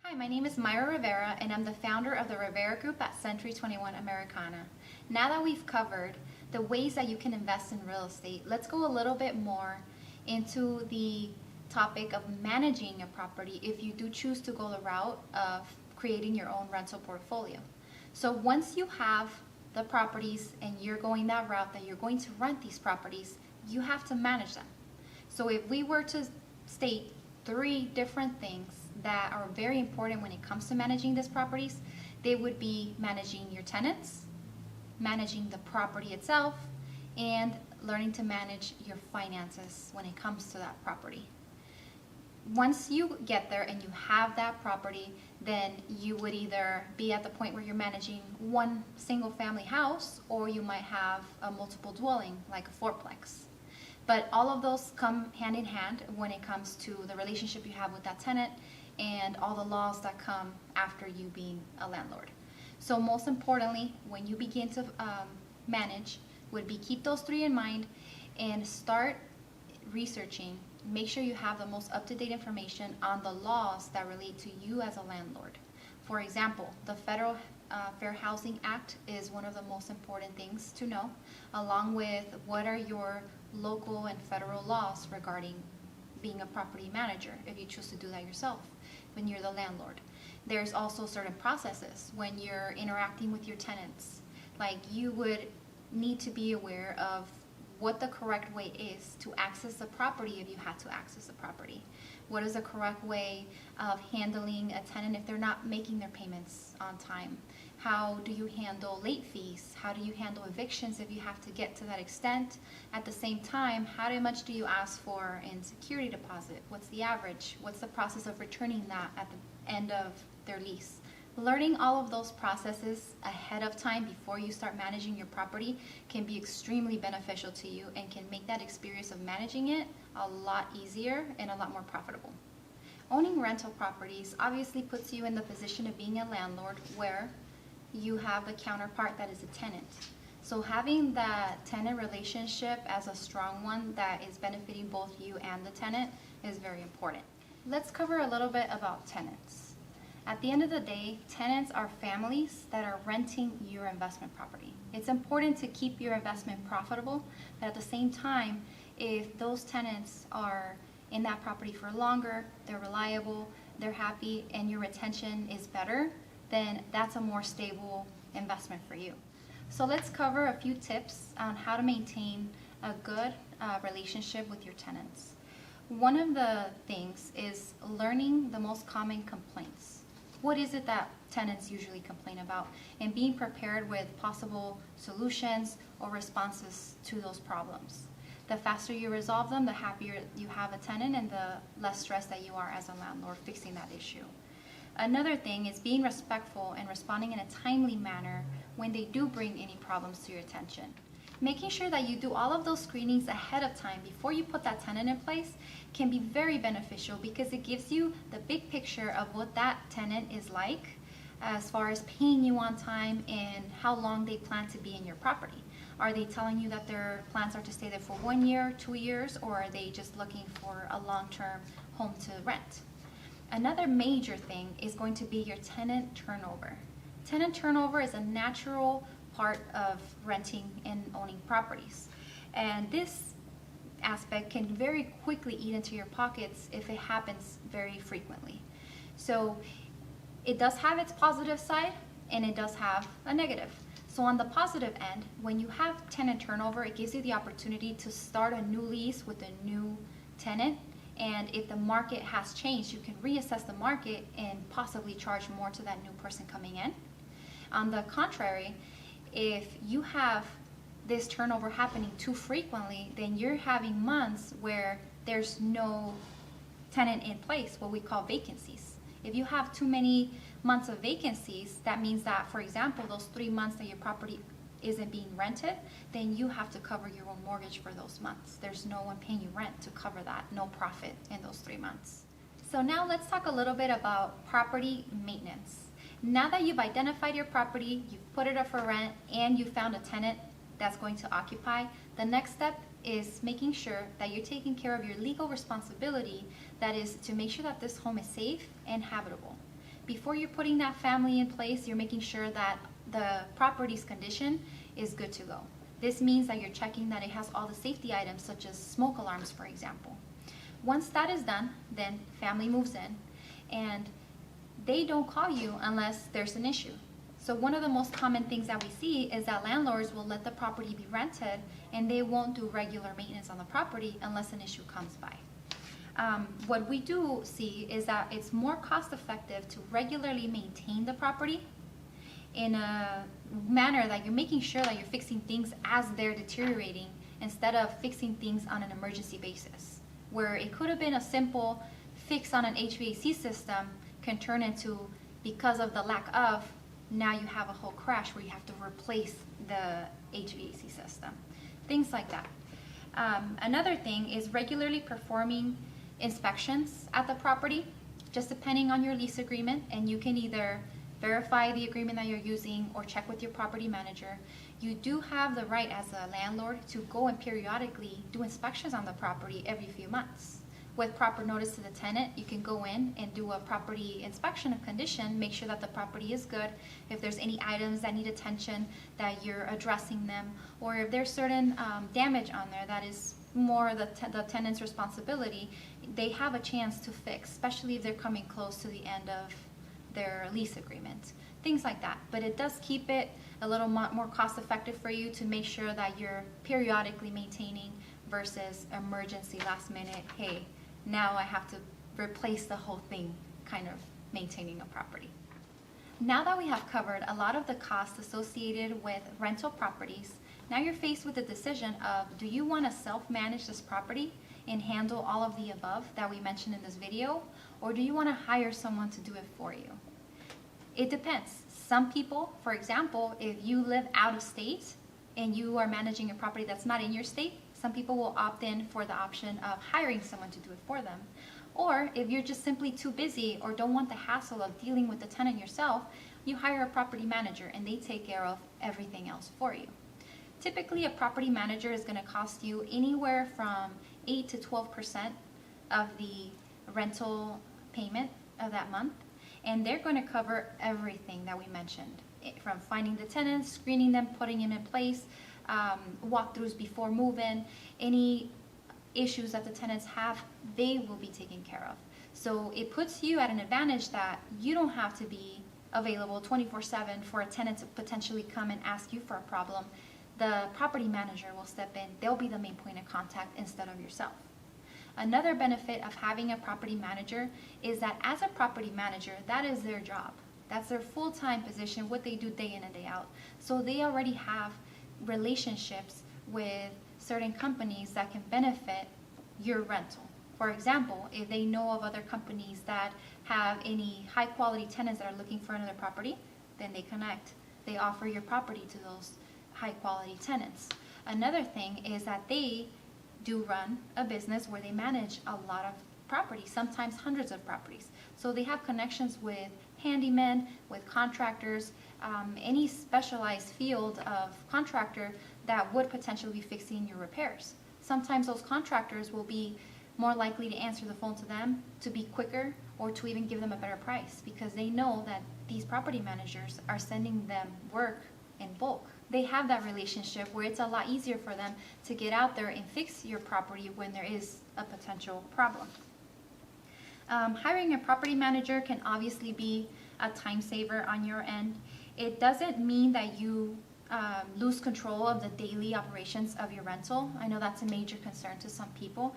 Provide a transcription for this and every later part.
Hi, my name is Mayra Rivera, and I'm the founder of the Rivera Group at Century 21 Americana. Now that we've covered the ways that you can invest in real estate, let's go a little bit more into the topic of managing a property if you do choose to go the route of creating your own rental portfolio. So once you have the properties and you're going that route that you're going to rent these properties, you have to manage them. So if we were to state 3 different things that are very important when it comes to managing these properties, they would be managing your tenants, managing the property itself, and learning to manage your finances when it comes to that property. Once you get there and you have that property, then you would either be at the point where you're managing one single family house, or you might have a multiple dwelling like a fourplex. But all of those come hand in hand when it comes to the relationship you have with that tenant and all the laws that come after you being a landlord. So most importantly, when you begin to manage, would be keep those 3 in mind and start researching. Make sure you have the most up-to-date information on the laws that relate to you as a landlord. For example, the Federal Fair Housing Act is one of the most important things to know, along with what are your local and federal laws regarding being a property manager if you choose to do that yourself when you're the landlord. There's also certain processes when you're interacting with your tenants. Like, you would need to be aware of what the correct way is to access the property if you had to access the property. What is the correct way of handling a tenant if they're not making their payments on time? How do you handle late fees? How do you handle evictions if you have to get to that extent? At the same time, how much do you ask for in security deposit? What's the average? What's the process of returning that at the end of their lease? Learning all of those processes ahead of time before you start managing your property can be extremely beneficial to you and can make that experience of managing it a lot easier and a lot more profitable. Owning rental properties obviously puts you in the position of being a landlord where you have the counterpart that is a tenant. So having that tenant relationship as a strong one that is benefiting both you and the tenant is very important. Let's cover a little bit about tenants. At the end of the day, tenants are families that are renting your investment property. It's important to keep your investment profitable, but at the same time, if those tenants are in that property for longer, they're reliable, they're happy, and your retention is better, then that's a more stable investment for you. So let's cover a few tips on how to maintain a good relationship with your tenants. One of the things is learning the most common complaints. What is it that tenants usually complain about, and being prepared with possible solutions or responses to those problems. The faster you resolve them, the happier you have a tenant and the less stressed that you are as a landlord fixing that issue. Another thing is being respectful and responding in a timely manner when they do bring any problems to your attention. Making sure that you do all of those screenings ahead of time before you put that tenant in place can be very beneficial because it gives you the big picture of what that tenant is like as far as paying you on time and how long they plan to be in your property. Are they telling you that their plans are to stay there for 1 year, 2 years, or are they just looking for a long-term home to rent? Another major thing is going to be your tenant turnover. Tenant turnover is a natural part of renting and owning properties. And this aspect can very quickly eat into your pockets if it happens very frequently. So it does have its positive side and it does have a negative. So on the positive end, when you have tenant turnover, it gives you the opportunity to start a new lease with a new tenant. And if the market has changed, you can reassess the market and possibly charge more to that new person coming in. On the contrary, if you have this turnover happening too frequently, then you're having months where there's no tenant in place, what we call vacancies. If you have too many months of vacancies, that means that, for example, those 3 months that your property isn't being rented, then you have to cover your own mortgage for those months. There's no one paying you rent to cover that, no profit in those 3 months. So now let's talk a little bit about property maintenance. Now that you've identified your property, you've put it up for rent, and you found a tenant that's going to occupy, the next step is making sure that you're taking care of your legal responsibility, that is to make sure that this home is safe and habitable. before you're putting that family in place, you're making sure that the property's condition is good to go. This means that you're checking that it has all the safety items, such as smoke alarms, for example. Once that is done, then family moves in, and they don't call you unless there's an issue. So one of the most common things that we see is that landlords will let the property be rented, and they won't do regular maintenance on the property unless an issue comes by. What we do see is that it's more cost effective to regularly maintain the property in a manner that you're making sure that you're fixing things as they're deteriorating, instead of fixing things on an emergency basis, where it could have been a simple fix on an HVAC system can turn into, because of the lack of, now you have a whole crash where you have to replace the HVAC system. Things like that. Another thing is regularly performing inspections at the property, just depending on your lease agreement, and you can either verify the agreement that you're using or check with your property manager. You do have the right as a landlord to go and periodically do inspections on the property every few months. With proper notice to the tenant, you can go in and do a property inspection of condition, make sure that the property is good. If there's any items that need attention, that you're addressing them, or if there's certain damage on there that is more the tenant's responsibility, they have a chance to fix, especially if they're coming close to the end of their lease agreement. Things like that. But it does keep it a little more cost effective for you to make sure that you're periodically maintaining versus emergency last minute, hey, now I have to replace the whole thing, kind of maintaining a property. Now that we have covered a lot of the costs associated with rental properties, now you're faced with the decision of, do you want to self-manage this property and handle all of the above that we mentioned in this video, or do you want to hire someone to do it for you? It depends. Some people, for example, if you live out of state and you are managing a property that's not in your state, some people will opt in for the option of hiring someone to do it for them. Or if you're just simply too busy or don't want the hassle of dealing with the tenant yourself, you hire a property manager and they take care of everything else for you. Typically, a property manager is going to cost you anywhere from 8 to 12% of the rental payment of that month, and they're going to cover everything that we mentioned, from finding the tenants, screening them, putting them in place, walkthroughs before move-in, any issues that the tenants have, they will be taken care of. So it puts you at an advantage that you don't have to be available 24/7 for a tenant to potentially come and ask you for a problem. The property manager will step in. They'll be the main point of contact instead of yourself. Another benefit of having a property manager is that as a property manager, that is their job. That's their full-time position, what they do day in and day out. So they already have relationships with certain companies that can benefit your rental. For example, if they know of other companies that have any high-quality tenants that are looking for another property, then they connect. They offer your property to those high-quality tenants. Another thing is that they do run a business where they manage a lot of properties, sometimes hundreds of properties. So they have connections with handymen, with contractors, any specialized field of contractor that would potentially be fixing your repairs. Sometimes those contractors will be more likely to answer the phone to them, to be quicker, or to even give them a better price, because they know that these property managers are sending them work in bulk. They have that relationship where it's a lot easier for them to get out there and fix your property when there is a potential problem. Hiring a property manager can obviously be a time saver on your end. It doesn't mean that you lose control of the daily operations of your rental. I know that's a major concern to some people,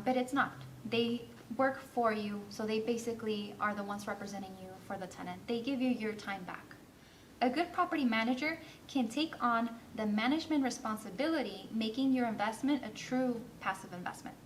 but it's not. They work for you, so they basically are the ones representing you for the tenant. They give you your time back. A good property manager can take on the management responsibility, making your investment a true passive investment.